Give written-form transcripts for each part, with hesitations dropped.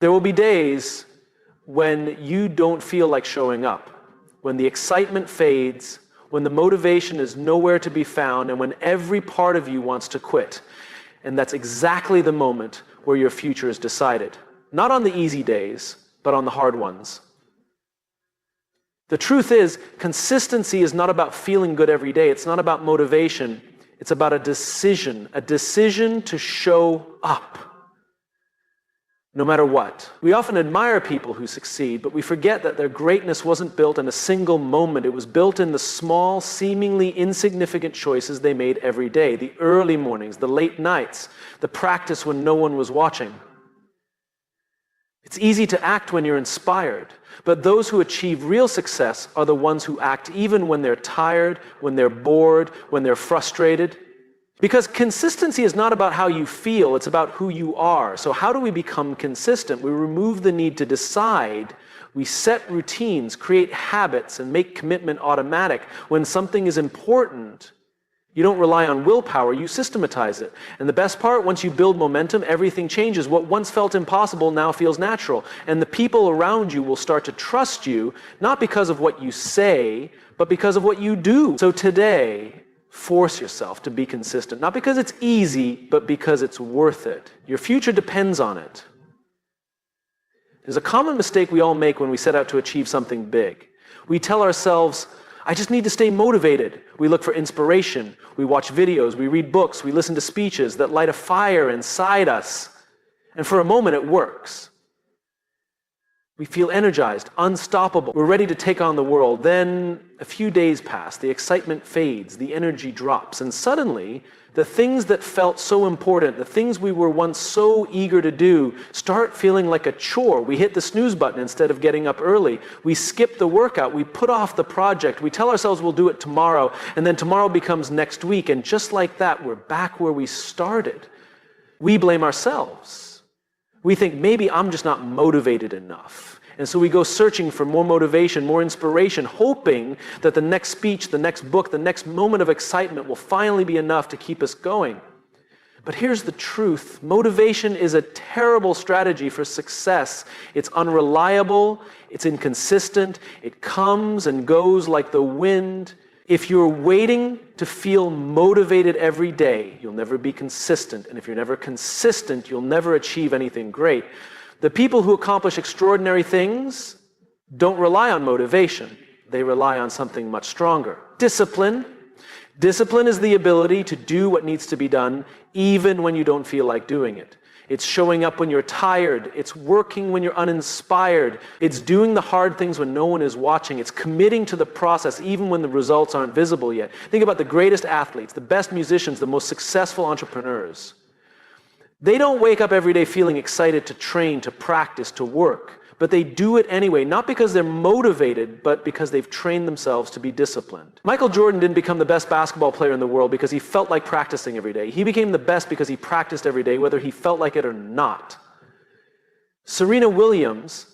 There will be days when you don't feel like showing up, when the excitement fades, when the motivation is nowhere to be found, and when every part of you wants to quit. And that's exactly the moment where your future is decided. Not on the easy days, but on the hard ones. The truth is, consistency is not about feeling good every day. It's not about motivation. It's about a decision to show up, no matter what. We often admire people who succeed, but we forget that their greatness wasn't built in a single moment. It was built in the small, seemingly insignificant choices they made every day. The early mornings, the late nights, the practice when no one was watching. It's easy to act when you're inspired, but those who achieve real success are the ones who act even when they're tired, when they're bored, when they're frustrated. Because consistency is not about how you feel, it's about who you are. So how do we become consistent? We remove the need to decide. We set routines, create habits, and make commitment automatic. When something is important, you don't rely on willpower, you systematize it. And the best part, once you build momentum, everything changes. What once felt impossible now feels natural. And the people around you will start to trust you, not because of what you say, but because of what you do. So today, force yourself to be consistent. Not because it's easy, but because it's worth it. Your future depends on it. There's a common mistake we all make when we set out to achieve something big. We tell ourselves, I just need to stay motivated. We look for inspiration. We watch videos. We read books. We listen to speeches that light a fire inside us. And for a moment, it works. We feel energized, unstoppable. We're ready to take on the world. Then a few days pass. The excitement fades. The energy drops. And suddenly, the things that felt so important, the things we were once so eager to do, start feeling like a chore. We hit the snooze button instead of getting up early. We skip the workout. We put off the project. We tell ourselves we'll do it tomorrow, and then tomorrow becomes next week. And just like that, we're back where we started. We blame ourselves. We think maybe I'm just not motivated enough. And so we go searching for more motivation, more inspiration, hoping that the next speech, the next book, the next moment of excitement will finally be enough to keep us going. But here's the truth. Motivation is a terrible strategy for success. It's unreliable, it's inconsistent, it comes and goes like the wind. If you're waiting to feel motivated every day, you'll never be consistent. And if you're never consistent, you'll never achieve anything great. The people who accomplish extraordinary things don't rely on motivation. They rely on something much stronger. Discipline. Discipline is the ability to do what needs to be done even when you don't feel like doing it. It's showing up when you're tired. It's working when you're uninspired. It's doing the hard things when no one is watching. It's committing to the process even when the results aren't visible yet. Think about the greatest athletes, the best musicians, the most successful entrepreneurs. They don't wake up every day feeling excited to train, to practice, to work. But they do it anyway, not because they're motivated, but because they've trained themselves to be disciplined. Michael Jordan didn't become the best basketball player in the world because he felt like practicing every day. He became the best because he practiced every day, whether he felt like it or not. Serena Williams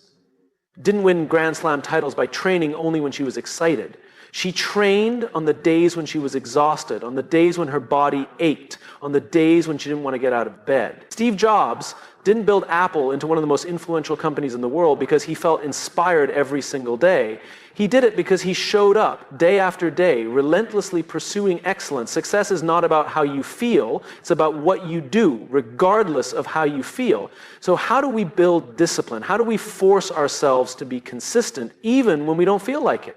didn't win Grand Slam titles by training only when she was excited. She trained on the days when she was exhausted, on the days when her body ached, on the days when she didn't want to get out of bed. Steve Jobs didn't build Apple into one of the most influential companies in the world because he felt inspired every single day. He did it because he showed up day after day, relentlessly pursuing excellence. Success is not about how you feel, it's about what you do, regardless of how you feel. So how do we build discipline? How do we force ourselves to be consistent even when we don't feel like it?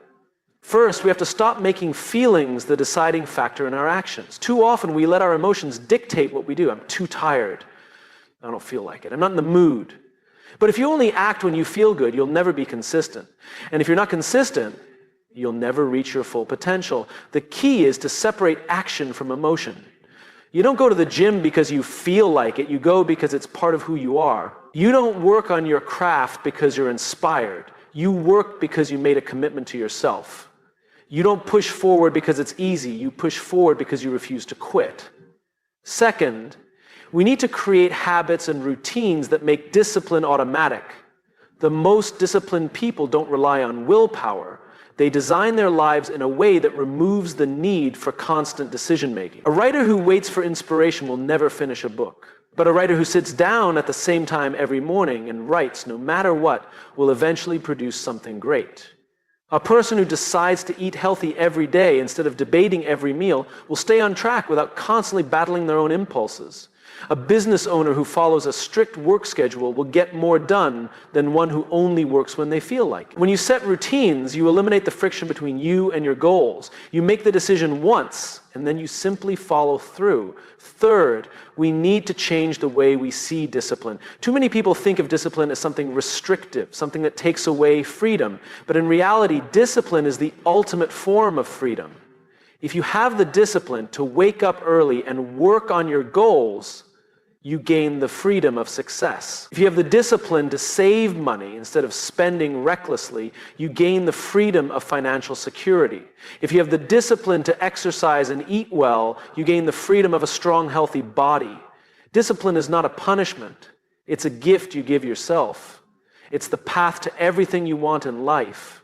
First, we have to stop making feelings the deciding factor in our actions. Too often, we let our emotions dictate what we do. I'm too tired. I don't feel like it. I'm not in the mood. But if you only act when you feel good, you'll never be consistent. And if you're not consistent, you'll never reach your full potential. The key is to separate action from emotion. You don't go to the gym because you feel like it. You go because it's part of who you are. You don't work on your craft because you're inspired. You work because you made a commitment to yourself. You don't push forward because it's easy. You push forward because you refuse to quit. Second, we need to create habits and routines that make discipline automatic. The most disciplined people don't rely on willpower. They design their lives in a way that removes the need for constant decision-making. A writer who waits for inspiration will never finish a book. But a writer who sits down at the same time every morning and writes no matter what will eventually produce something great. A person who decides to eat healthy every day instead of debating every meal will stay on track without constantly battling their own impulses. A business owner who follows a strict work schedule will get more done than one who only works when they feel like it. When you set routines, you eliminate the friction between you and your goals. You make the decision once, and then you simply follow through. Third, we need to change the way we see discipline. Too many people think of discipline as something restrictive, something that takes away freedom. But in reality, discipline is the ultimate form of freedom. If you have the discipline to wake up early and work on your goals, you gain the freedom of success. If you have the discipline to save money instead of spending recklessly, you gain the freedom of financial security. If you have the discipline to exercise and eat well, you gain the freedom of a strong, healthy body. Discipline is not a punishment. It's a gift you give yourself. It's the path to everything you want in life.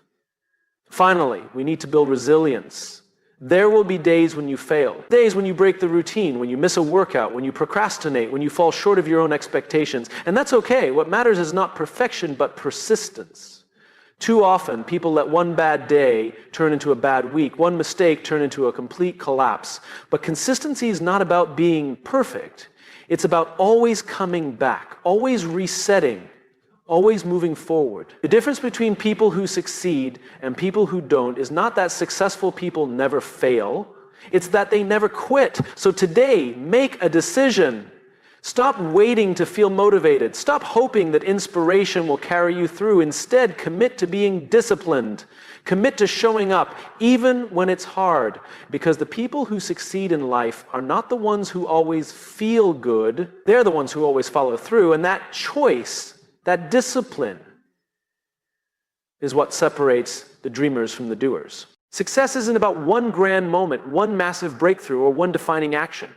Finally, we need to build resilience. There will be days when you fail, days when you break the routine, when you miss a workout, when you procrastinate, when you fall short of your own expectations. And that's okay. What matters is not perfection, but persistence. Too often, people let one bad day turn into a bad week, one mistake turn into a complete collapse. But consistency is not about being perfect. It's about always coming back, always resetting, always moving forward. The difference between people who succeed and people who don't is not that successful people never fail, it's that they never quit. So today, make a decision. Stop waiting to feel motivated. Stop hoping that inspiration will carry you through. Instead, commit to being disciplined. Commit to showing up, even when it's hard. Because the people who succeed in life are not the ones who always feel good. They're the ones who always follow through. And that choice, that discipline, is what separates the dreamers from the doers. Success isn't about one grand moment, one massive breakthrough, or one defining action.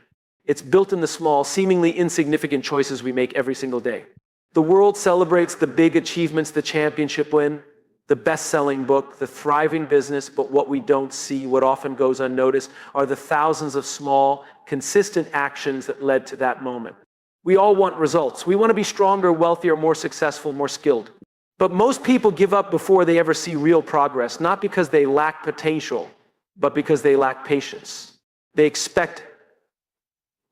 It's built in the small, seemingly insignificant choices we make every single day. The world celebrates the big achievements, the championship win, the best-selling book, the thriving business, but what we don't see, what often goes unnoticed, are the thousands of small, consistent actions that led to that moment. We all want results. We want to be stronger, wealthier, more successful, more skilled. But most people give up before they ever see real progress, not because they lack potential, but because they lack patience. They expect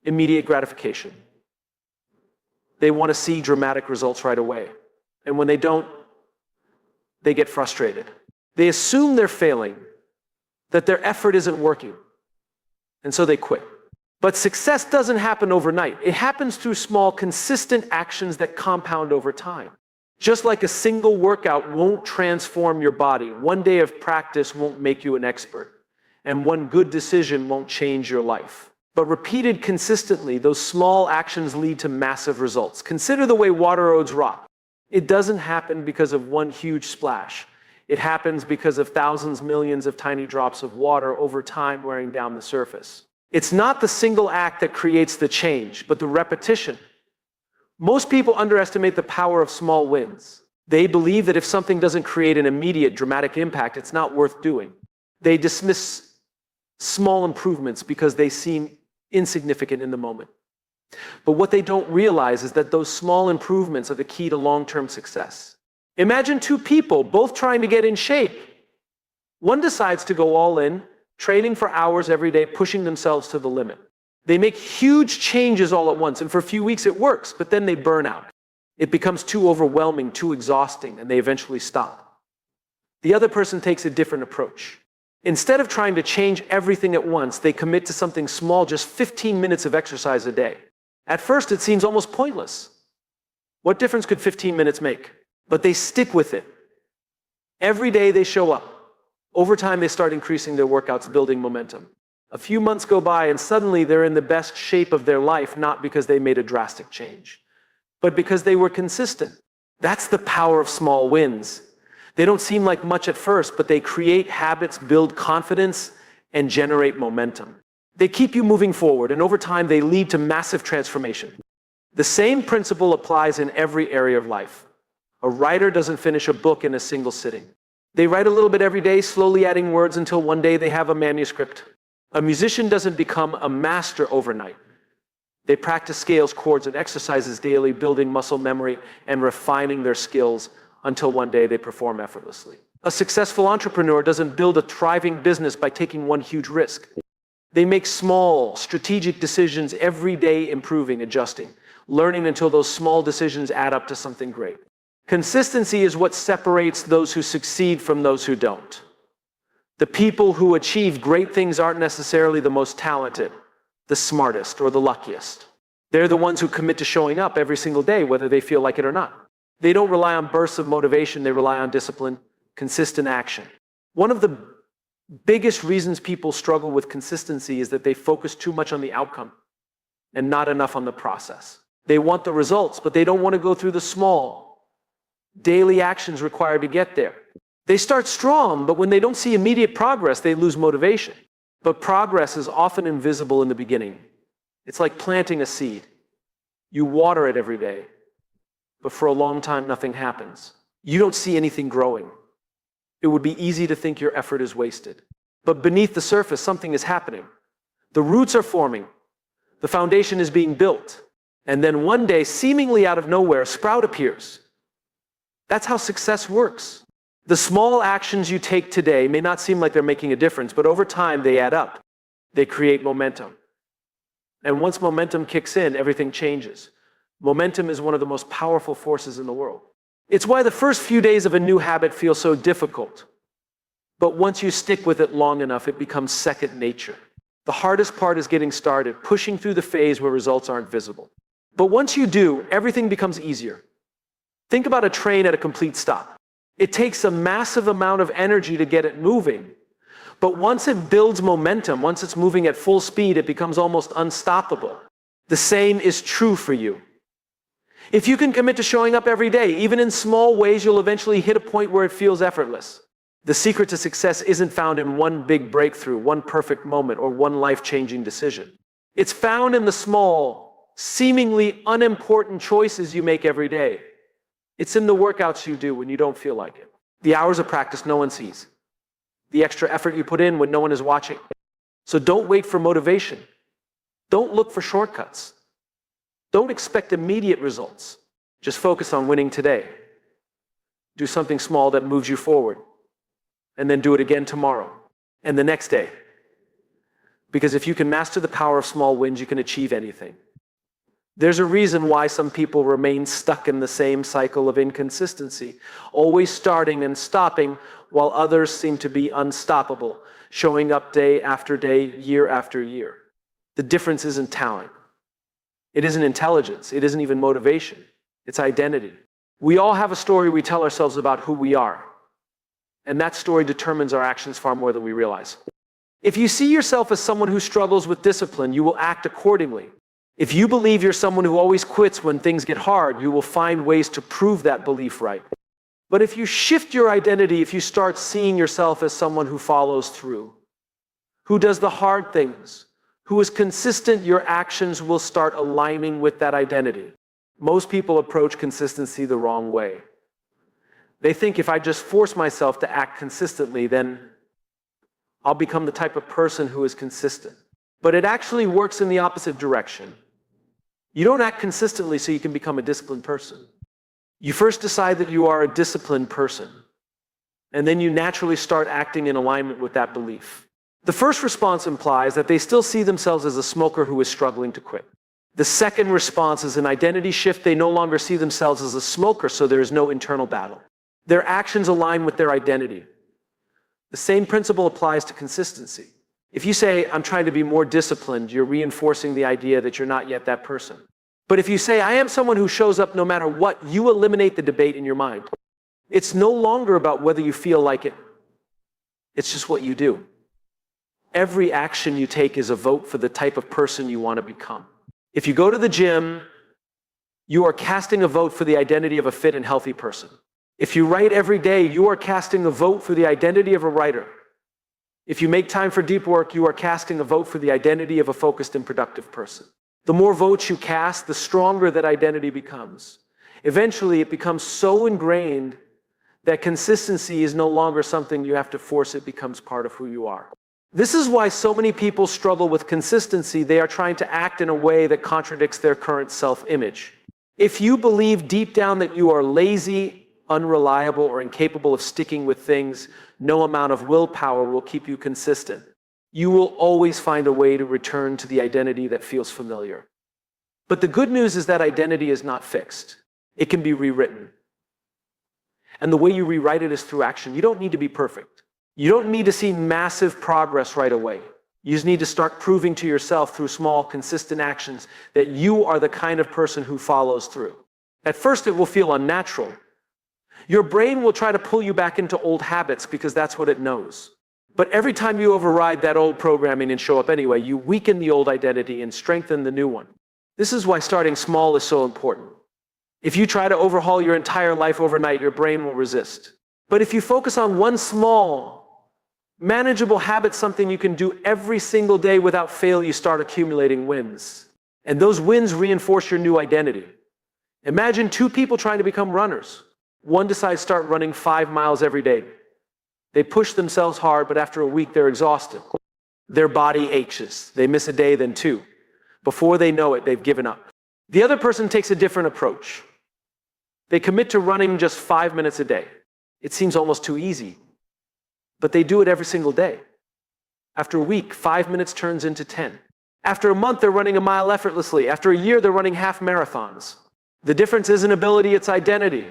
immediate gratification. They want to see dramatic results right away. And when they don't, they get frustrated. They assume they're failing, that their effort isn't working, and so they quit. But success doesn't happen overnight. It happens through small, consistent actions that compound over time. Just like a single workout won't transform your body, one day of practice won't make you an expert, and one good decision won't change your life. But repeated consistently, those small actions lead to massive results. Consider the way water erodes rock. It doesn't happen because of one huge splash. It happens because of thousands, millions of tiny drops of water over time wearing down the surface. It's not the single act that creates the change, but the repetition. Most people underestimate the power of small wins. They believe that if something doesn't create an immediate dramatic impact, it's not worth doing. They dismiss small improvements because they seem insignificant in the moment. But what they don't realize is that those small improvements are the key to long-term success. Imagine two people both trying to get in shape. One decides to go all in, training for hours every day, pushing themselves to the limit. They make huge changes all at once, and for a few weeks it works, but then they burn out. It becomes too overwhelming, too exhausting, and they eventually stop. The other person takes a different approach. Instead of trying to change everything at once, they commit to something small, just 15 minutes of exercise a day. At first, it seems almost pointless. What difference could 15 minutes make? But they stick with it. Every day they show up. Over time, they start increasing their workouts, building momentum. A few months go by, and suddenly they're in the best shape of their life, not because they made a drastic change, but because they were consistent. That's the power of small wins. They don't seem like much at first, but they create habits, build confidence, and generate momentum. They keep you moving forward, and over time, they lead to massive transformation. The same principle applies in every area of life. A writer doesn't finish a book in a single sitting. They write a little bit every day, slowly adding words until one day they have a manuscript. A musician doesn't become a master overnight. They practice scales, chords, and exercises daily, building muscle memory and refining their skills until one day they perform effortlessly. A successful entrepreneur doesn't build a thriving business by taking one huge risk. They make small, strategic decisions every day, improving, adjusting, learning until those small decisions add up to something great. Consistency is what separates those who succeed from those who don't. The people who achieve great things aren't necessarily the most talented, the smartest, or the luckiest. They're the ones who commit to showing up every single day, whether they feel like it or not. They don't rely on bursts of motivation, they rely on discipline, consistent action. One of the biggest reasons people struggle with consistency is that they focus too much on the outcome and not enough on the process. They want the results, but they don't want to go through the small, daily actions required to get there. They start strong, but when they don't see immediate progress, they lose motivation. But progress is often invisible in the beginning. It's like planting a seed. You water it every day, but for a long time, nothing happens. You don't see anything growing. It would be easy to think your effort is wasted. But beneath the surface, something is happening. The roots are forming. The foundation is being built. And then one day, seemingly out of nowhere, a sprout appears. That's how success works. The small actions you take today may not seem like they're making a difference, but over time they add up. They create momentum. And once momentum kicks in, everything changes. Momentum is one of the most powerful forces in the world. It's why the first few days of a new habit feel so difficult. But once you stick with it long enough, it becomes second nature. The hardest part is getting started, pushing through the phase where results aren't visible. But once you do, everything becomes easier. Think about a train at a complete stop. It takes a massive amount of energy to get it moving. But once it builds momentum, once it's moving at full speed, it becomes almost unstoppable. The same is true for you. If you can commit to showing up every day, even in small ways, you'll eventually hit a point where it feels effortless. The secret to success isn't found in one big breakthrough, one perfect moment, or one life-changing decision. It's found in the small, seemingly unimportant choices you make every day. It's in the workouts you do when you don't feel like it. The hours of practice no one sees. The extra effort you put in when no one is watching. So don't wait for motivation. Don't look for shortcuts. Don't expect immediate results. Just focus on winning today. Do something small that moves you forward. And then do it again tomorrow and the next day. Because if you can master the power of small wins, you can achieve anything. There's a reason why some people remain stuck in the same cycle of inconsistency, always starting and stopping, while others seem to be unstoppable, showing up day after day, year after year. The difference isn't talent. It isn't intelligence. It isn't even motivation. It's identity. We all have a story we tell ourselves about who we are. And that story determines our actions far more than we realize. If you see yourself as someone who struggles with discipline, you will act accordingly. If you believe you're someone who always quits when things get hard, you will find ways to prove that belief right. But if you shift your identity, if you start seeing yourself as someone who follows through, who does the hard things, who is consistent, your actions will start aligning with that identity. Most people approach consistency the wrong way. They think if I just force myself to act consistently, then I'll become the type of person who is consistent. But it actually works in the opposite direction. You don't act consistently so you can become a disciplined person. You first decide that you are a disciplined person, and then you naturally start acting in alignment with that belief. The first response implies that they still see themselves as a smoker who is struggling to quit. The second response is an identity shift. They no longer see themselves as a smoker, so there is no internal battle. Their actions align with their identity. The same principle applies to consistency. If you say, I'm trying to be more disciplined, you're reinforcing the idea that you're not yet that person. But if you say, I am someone who shows up no matter what, you eliminate the debate in your mind. It's no longer about whether you feel like it. It's just what you do. Every action you take is a vote for the type of person you want to become. If you go to the gym, you are casting a vote for the identity of a fit and healthy person. If you write every day, you are casting a vote for the identity of a writer. If you make time for deep work, you are casting a vote for the identity of a focused and productive person. The more votes you cast, the stronger that identity becomes. Eventually, it becomes so ingrained that consistency is no longer something you have to force. It becomes part of who you are. This is why so many people struggle with consistency. They are trying to act in a way that contradicts their current self-image. If you believe deep down that you are lazy, unreliable, or incapable of sticking with things, no amount of willpower will keep you consistent. You will always find a way to return to the identity that feels familiar. But the good news is that identity is not fixed. It can be rewritten. And the way you rewrite it is through action. You don't need to be perfect. You don't need to see massive progress right away. You just need to start proving to yourself through small, consistent actions that you are the kind of person who follows through. At first, it will feel unnatural. Your brain will try to pull you back into old habits because that's what it knows. But every time you override that old programming and show up anyway, you weaken the old identity and strengthen the new one. This is why starting small is so important. If you try to overhaul your entire life overnight, your brain will resist. But if you focus on one small, manageable habit, something you can do every single day without fail, you start accumulating wins. And those wins reinforce your new identity. Imagine two people trying to become runners. One decides to start running 5 miles every day. They push themselves hard, but after a week, they're exhausted. Their body aches. They miss a day, then two. Before they know it, they've given up. The other person takes a different approach. They commit to running just 5 minutes a day. It seems almost too easy, but they do it every single day. After a week, 5 minutes turns into 10. After a month, they're running a mile effortlessly. After a year, they're running half marathons. The difference isn't ability, it's identity.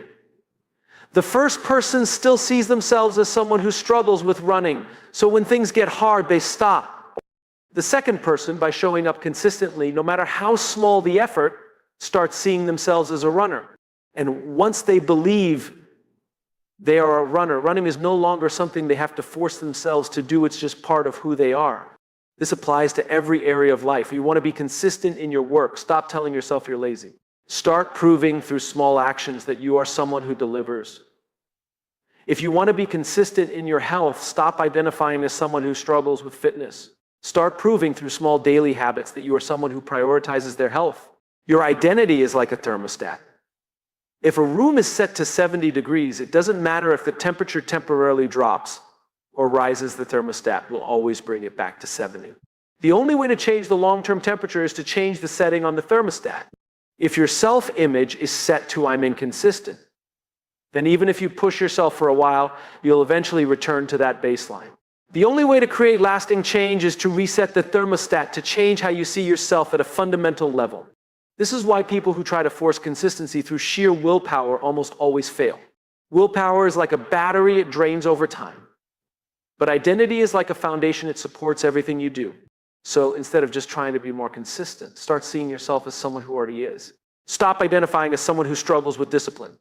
The first person still sees themselves as someone who struggles with running, so when things get hard, they stop. The second person, by showing up consistently, no matter how small the effort, starts seeing themselves as a runner. And once they believe they are a runner, running is no longer something they have to force themselves to do, it's just part of who they are. This applies to every area of life. You want to be consistent in your work. Stop telling yourself you're lazy. Start proving through small actions that you are someone who delivers. If you want to be consistent in your health, stop identifying as someone who struggles with fitness. Start proving through small daily habits that you are someone who prioritizes their health. Your identity is like a thermostat. If a room is set to 70 degrees, it doesn't matter if the temperature temporarily drops or rises, the thermostat will always bring it back to 70. The only way to change the long-term temperature is to change the setting on the thermostat. If your self-image is set to I'm inconsistent, then even if you push yourself for a while, you'll eventually return to that baseline. The only way to create lasting change is to reset the thermostat, to change how you see yourself at a fundamental level. This is why people who try to force consistency through sheer willpower almost always fail. Willpower is like a battery, it drains over time. But identity is like a foundation, it supports everything you do. So instead of just trying to be more consistent, start seeing yourself as someone who already is. Stop identifying as someone who struggles with discipline.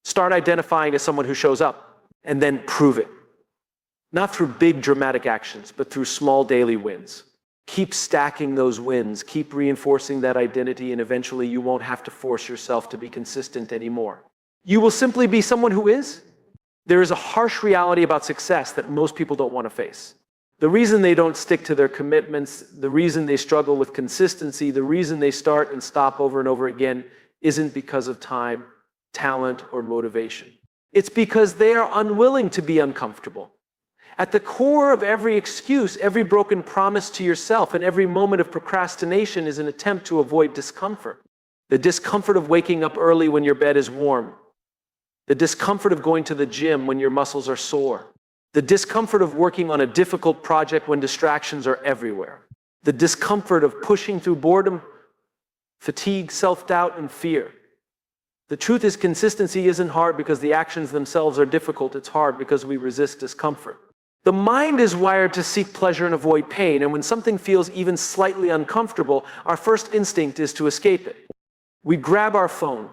Start identifying as someone who shows up, and then prove it. Not through big dramatic actions, but through small daily wins. Keep stacking those wins, keep reinforcing that identity, and eventually you won't have to force yourself to be consistent anymore. You will simply be someone who is. There is a harsh reality about success that most people don't want to face. The reason they don't stick to their commitments, the reason they struggle with consistency, the reason they start and stop over and over again isn't because of time, talent, or motivation. It's because they are unwilling to be uncomfortable. At the core of every excuse, every broken promise to yourself, and every moment of procrastination is an attempt to avoid discomfort. The discomfort of waking up early when your bed is warm. The discomfort of going to the gym when your muscles are sore. The discomfort of working on a difficult project when distractions are everywhere. The discomfort of pushing through boredom, fatigue, self-doubt, and fear. The truth is, consistency isn't hard because the actions themselves are difficult. It's hard because we resist discomfort. The mind is wired to seek pleasure and avoid pain, and when something feels even slightly uncomfortable, our first instinct is to escape it. We grab our phone.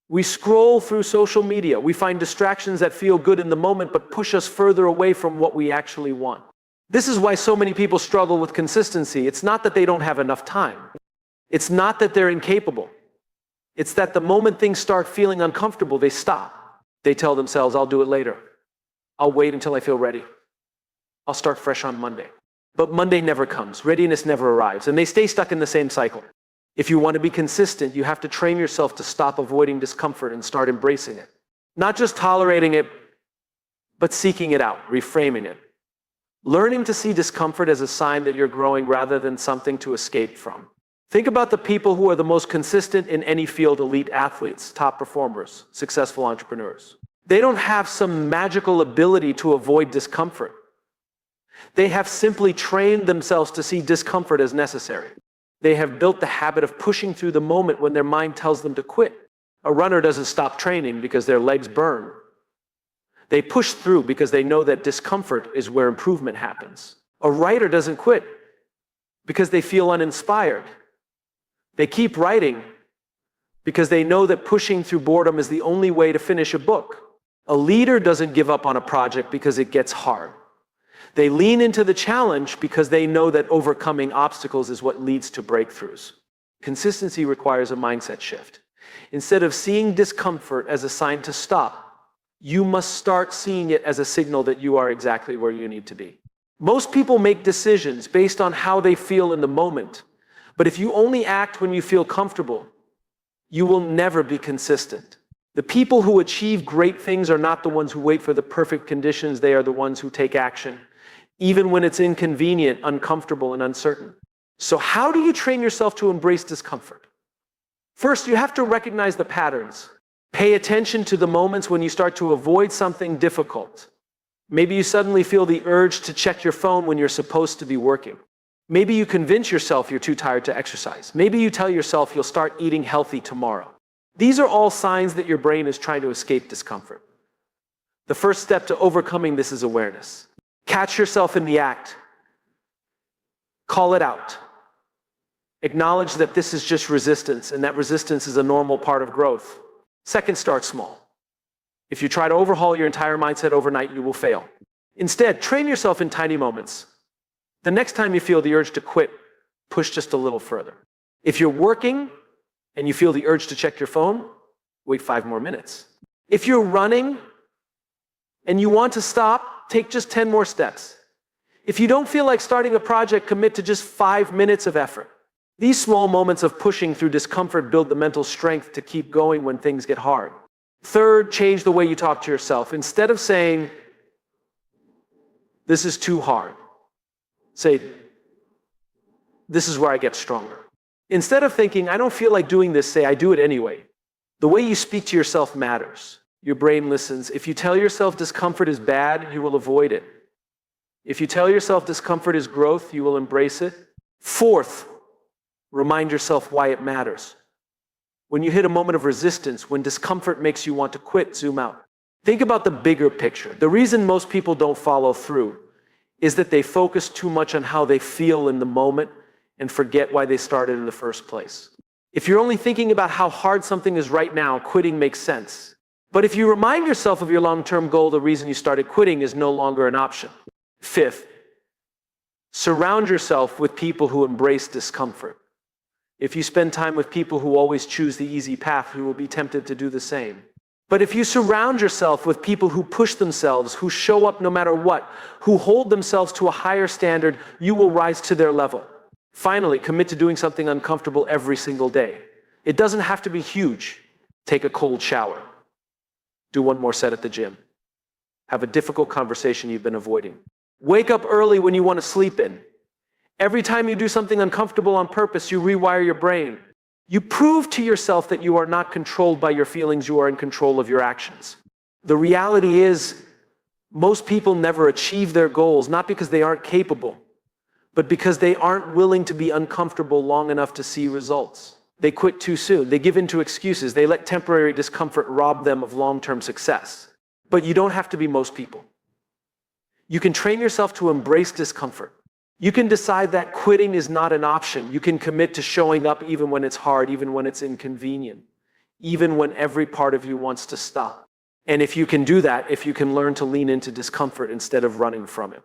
We scroll through social media. We find distractions that feel good in the moment but push us further away from what we actually want. This is why so many people struggle with consistency. It's not that they don't have enough time. It's not that they're incapable. It's that the moment things start feeling uncomfortable, they stop. They tell themselves, I'll do it later. I'll wait until I feel ready. I'll start fresh on Monday. But Monday never comes. Readiness never arrives. And they stay stuck in the same cycle. If you want to be consistent, you have to train yourself to stop avoiding discomfort and start embracing it. Not just tolerating it, but seeking it out, reframing it. Learning to see discomfort as a sign that you're growing rather than something to escape from. Think about the people who are the most consistent in any field: elite athletes, top performers, successful entrepreneurs. They don't have some magical ability to avoid discomfort. They have simply trained themselves to see discomfort as necessary. They have built the habit of pushing through the moment when their mind tells them to quit. A runner doesn't stop training because their legs burn. They push through because they know that discomfort is where improvement happens. A writer doesn't quit because they feel uninspired. They keep writing because they know that pushing through boredom is the only way to finish a book. A leader doesn't give up on a project because it gets hard. They lean into the challenge because they know that overcoming obstacles is what leads to breakthroughs. Consistency requires a mindset shift. Instead of seeing discomfort as a sign to stop, you must start seeing it as a signal that you are exactly where you need to be. Most people make decisions based on how they feel in the moment. But if you only act when you feel comfortable, you will never be consistent. The people who achieve great things are not the ones who wait for the perfect conditions. They are the ones who take action, even when it's inconvenient, uncomfortable, and uncertain. So how do you train yourself to embrace discomfort? First, you have to recognize the patterns. Pay attention to the moments when you start to avoid something difficult. Maybe you suddenly feel the urge to check your phone when you're supposed to be working. Maybe you convince yourself you're too tired to exercise. Maybe you tell yourself you'll start eating healthy tomorrow. These are all signs that your brain is trying to escape discomfort. The first step to overcoming this is awareness. Catch yourself in the act. Call it out. Acknowledge that this is just resistance, and that resistance is a normal part of growth. Second, start small. If you try to overhaul your entire mindset overnight, you will fail. Instead, train yourself in tiny moments. The next time you feel the urge to quit, push just a little further. If you're working and you feel the urge to check your phone, wait 5 more minutes. If you're running and you want to stop, take just 10 more steps. If you don't feel like starting a project, commit to just 5 minutes of effort. These small moments of pushing through discomfort build the mental strength to keep going when things get hard. Third, change the way you talk to yourself. Instead of saying, "This is too hard," say, "This is where I get stronger." Instead of thinking, "I don't feel like doing this," say, "I do it anyway." The way you speak to yourself matters. Your brain listens. If you tell yourself discomfort is bad, you will avoid it. If you tell yourself discomfort is growth, you will embrace it. Fourth, remind yourself why it matters. When you hit a moment of resistance, when discomfort makes you want to quit, zoom out. Think about the bigger picture. The reason most people don't follow through is that they focus too much on how they feel in the moment and forget why they started in the first place. If you're only thinking about how hard something is right now, quitting makes sense. But if you remind yourself of your long-term goal, the reason you started quitting is no longer an option. Fifth, surround yourself with people who embrace discomfort. If you spend time with people who always choose the easy path, you will be tempted to do the same. But if you surround yourself with people who push themselves, who show up no matter what, who hold themselves to a higher standard, you will rise to their level. Finally, commit to doing something uncomfortable every single day. It doesn't have to be huge. Take a cold shower. Do 1 more set at the gym. Have a difficult conversation you've been avoiding. Wake up early when you want to sleep in. Every time you do something uncomfortable on purpose, you rewire your brain. You prove to yourself that you are not controlled by your feelings, you are in control of your actions. The reality is, most people never achieve their goals, not because they aren't capable, but because they aren't willing to be uncomfortable long enough to see results. They quit too soon. They give in to excuses. They let temporary discomfort rob them of long-term success. But you don't have to be most people. You can train yourself to embrace discomfort. You can decide that quitting is not an option. You can commit to showing up even when it's hard, even when it's inconvenient, even when every part of you wants to stop. And if you can do that, if you can learn to lean into discomfort instead of running from it,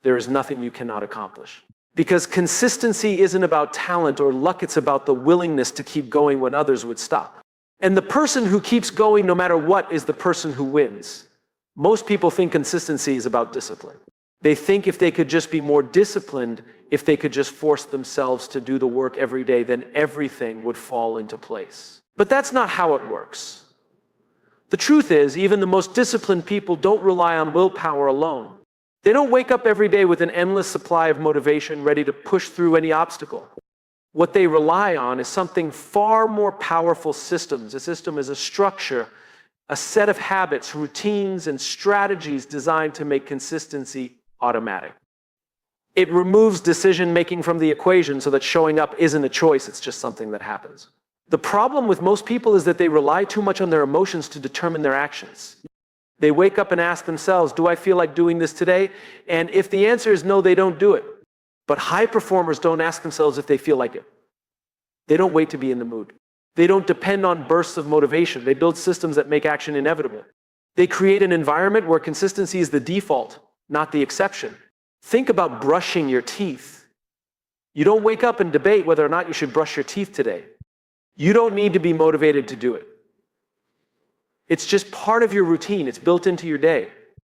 there is nothing you cannot accomplish. Because consistency isn't about talent or luck, it's about the willingness to keep going when others would stop. And the person who keeps going no matter what is the person who wins. Most people think consistency is about discipline. They think if they could just be more disciplined, if they could just force themselves to do the work every day, then everything would fall into place. But that's not how it works. The truth is, even the most disciplined people don't rely on willpower alone. They don't wake up every day with an endless supply of motivation ready to push through any obstacle. What they rely on is something far more powerful systems. A system is a structure, a set of habits, routines, and strategies designed to make consistency automatic. It removes decision-making from the equation so that showing up isn't a choice, it's just something that happens. The problem with most people is that they rely too much on their emotions to determine their actions. They wake up and ask themselves, do I feel like doing this today? And if the answer is no, they don't do it. But high performers don't ask themselves if they feel like it. They don't wait to be in the mood. They don't depend on bursts of motivation. They build systems that make action inevitable. They create an environment where consistency is the default, not the exception. Think about brushing your teeth. You don't wake up and debate whether or not you should brush your teeth today. You don't need to be motivated to do it. It's just part of your routine. It's built into your day.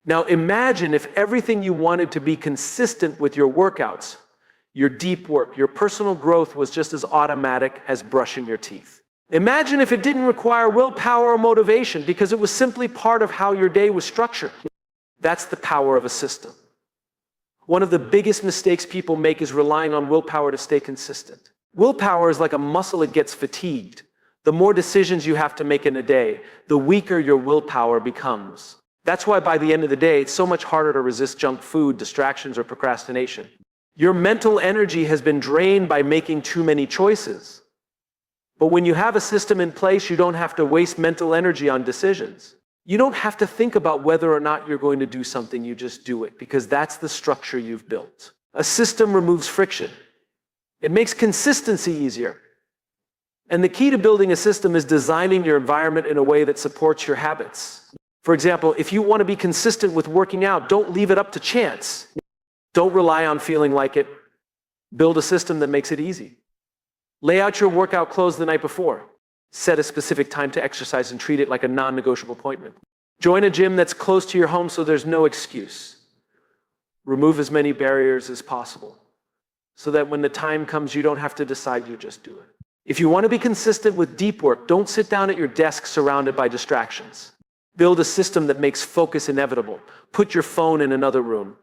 Now imagine if everything you wanted to be consistent with your workouts, your deep work, your personal growth was just as automatic as brushing your teeth. Imagine if it didn't require willpower or motivation because it was simply part of how your day was structured. That's the power of a system. One of the biggest mistakes people make is relying on willpower to stay consistent. Willpower is like a muscle, it gets fatigued. The more decisions you have to make in a day, the weaker your willpower becomes. That's why by the end of the day, it's so much harder to resist junk food, distractions, or procrastination. Your mental energy has been drained by making too many choices. But when you have a system in place, you don't have to waste mental energy on decisions. You don't have to think about whether or not you're going to do something, you just do it, because that's the structure you've built. A system removes friction. It makes consistency easier. And the key to building a system is designing your environment in a way that supports your habits. For example, if you want to be consistent with working out, don't leave it up to chance. Don't rely on feeling like it. Build a system that makes it easy. Lay out your workout clothes the night before. Set a specific time to exercise and treat it like a non-negotiable appointment. Join a gym that's close to your home so there's no excuse. Remove as many barriers as possible so that when the time comes, you don't have to decide, you just do it. If you want to be consistent with deep work, don't sit down at your desk surrounded by distractions. Build a system that makes focus inevitable. Put your phone in another room.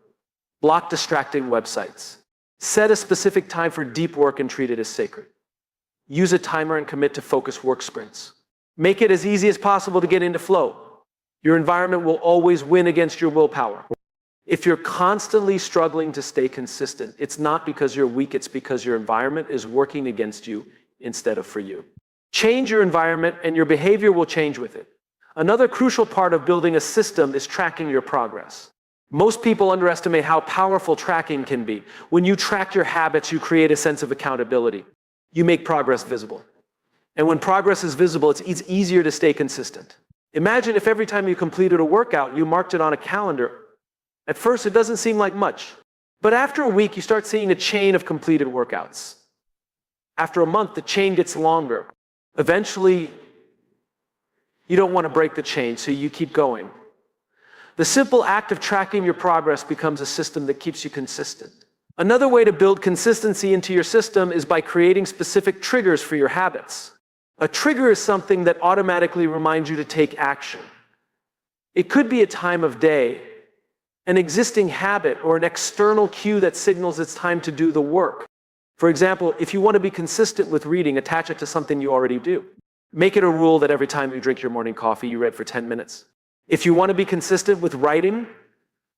Block distracting websites. Set a specific time for deep work and treat it as sacred. Use a timer and commit to focused work sprints. Make it as easy as possible to get into flow. Your environment will always win against your willpower. If you're constantly struggling to stay consistent, it's not because you're weak, it's because your environment is working against you instead of for you. Change your environment and your behavior will change with it. Another crucial part of building a system is tracking your progress. Most people underestimate how powerful tracking can be. When you track your habits, you create a sense of accountability. You make progress visible. And when progress is visible, it's easier to stay consistent. Imagine if every time you completed a workout, you marked it on a calendar. At first, it doesn't seem like much. But after a week, you start seeing a chain of completed workouts. After a month, the chain gets longer. Eventually, you don't want to break the chain, so you keep going. The simple act of tracking your progress becomes a system that keeps you consistent. Another way to build consistency into your system is by creating specific triggers for your habits. A trigger is something that automatically reminds you to take action. It could be a time of day, an existing habit, or an external cue that signals it's time to do the work. For example, if you want to be consistent with reading, attach it to something you already do. Make it a rule that every time you drink your morning coffee, you read for 10 minutes. If you want to be consistent with writing,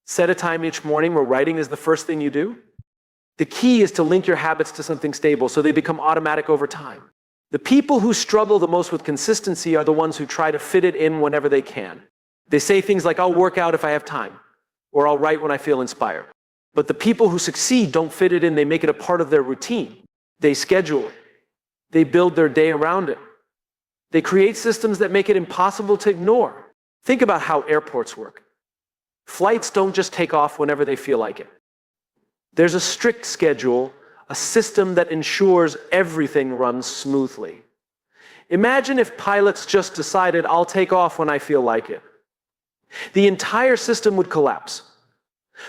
set a time each morning where writing is the first thing you do. The key is to link your habits to something stable so they become automatic over time. The people who struggle the most with consistency are the ones who try to fit it in whenever they can. They say things like, I'll work out if I have time, or I'll write when I feel inspired. But the people who succeed don't fit it in, they make it a part of their routine. They schedule it. They build their day around it. They create systems that make it impossible to ignore. Think about how airports work. Flights don't just take off whenever they feel like it. There's a strict schedule, a system that ensures everything runs smoothly. Imagine if pilots just decided, I'll take off when I feel like it. The entire system would collapse.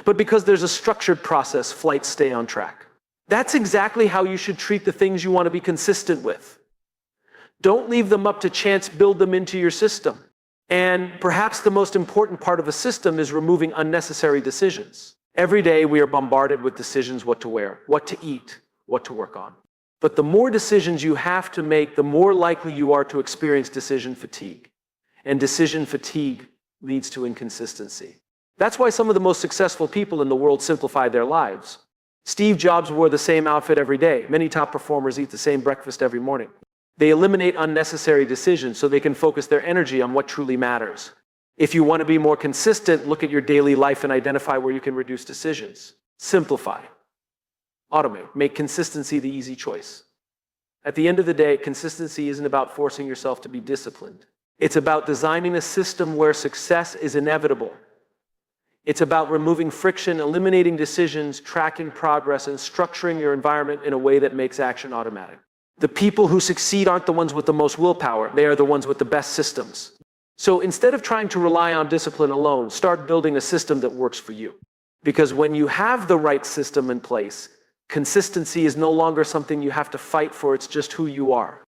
But because there's a structured process, flights stay on track. That's exactly how you should treat the things you want to be consistent with. Don't leave them up to chance, build them into your system. And perhaps the most important part of a system is removing unnecessary decisions. Every day we are bombarded with decisions: what to wear, what to eat, what to work on. But the more decisions you have to make, the more likely you are to experience decision fatigue. And decision fatigue leads to inconsistency. That's why some of the most successful people in the world simplify their lives. Steve Jobs wore the same outfit every day. Many top performers eat the same breakfast every morning. They eliminate unnecessary decisions so they can focus their energy on what truly matters. If you want to be more consistent, look at your daily life and identify where you can reduce decisions. Simplify. Automate. Make consistency the easy choice. At the end of the day, consistency isn't about forcing yourself to be disciplined. It's about designing a system where success is inevitable. It's about removing friction, eliminating decisions, tracking progress, and structuring your environment in a way that makes action automatic. The people who succeed aren't the ones with the most willpower. They are the ones with the best systems. So instead of trying to rely on discipline alone, start building a system that works for you. Because when you have the right system in place, consistency is no longer something you have to fight for. It's just who you are.